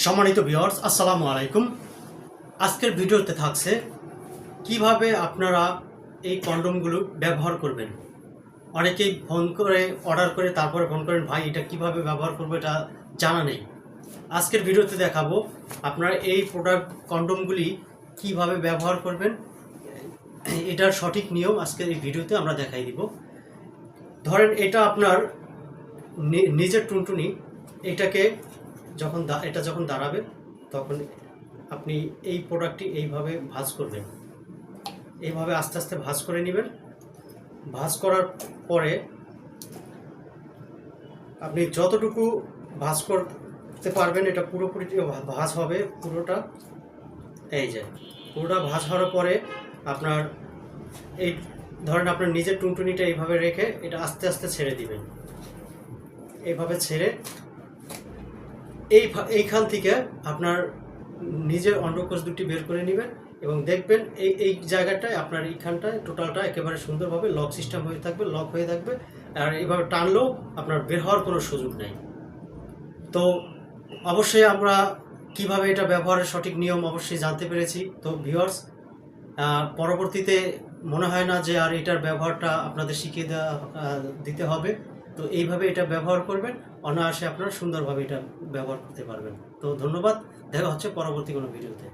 সম্মানিত ভিউয়ার্স, আসসালামু আলাইকুম। আজকের ভিডিওতে থাকছে কিভাবে আপনারা এই কন্ডোমগুলো ব্যবহার করবেন। অনেকেই ফোন করে অর্ডার করে তারপরে ফোন করেন, ভাই এটা কিভাবে ব্যবহার করবো এটা জানা নেই। আজকের ভিডিওতে দেখাবো আপনারা এই প্রোডাক্ট কন্ডোমগুলি কিভাবে ব্যবহার করবেন, এটার সঠিক নিয়ম আজকের এই ভিডিওতে আমরা দেখাই দিব। ধরেন এটা আপনার নিজের টুনটুনি, এটাকে যখন দাঁড়াবে তখন আপনি এই প্রোডাক্টটি এইভাবে ভাঁজ করবেন, এইভাবে আস্তে আস্তে ভাঁজ করে নেবেন। ভাঁজ করার পরে আপনি যতটুকু ভাঁজ করতে পারবেন এটা পুরোপুরি ভাঁজ হবে পুরোটা। এই যে পুরোটা ভাঁজ হওয়ার পরে আপনার এই ধরেন আপনার নিজের টুনটুনিটা এইভাবে রেখে এটা আস্তে আস্তে ছেড়ে দিবেন। এইভাবে ছেড়ে এইখান থেকে আপনার নিজের অন্ডকোষ দুটি বের করে নেবেন এবং দেখবেন এই জায়গাটায় আপনার এইখানটায় টোটালটা একেবারে সুন্দরভাবে লক সিস্টেম হয়ে থাকবে, লক হয়ে থাকবে। আর এইভাবে টানলেও আপনার বের হওয়ার কোনো সুযোগ নেই। তো অবশ্যই আমরা কিভাবে এটা ব্যবহারের সঠিক নিয়ম অবশ্যই জানতে পেরেছি। তো ভিউয়ার্স, পরবর্তীতে মনে হয় না যে আর এটার ব্যবহারটা আপনাদের শিখিয়ে দিতে হবে। তো এইভাবে এটা ব্যবহার করবেন, অনায়াসে আপনারা সুন্দরভাবে এটা ব্যবহার করতে পারবেন। তো ধন্যবাদ, দেখা হচ্ছে পরবর্তী কোনো ভিডিওতে।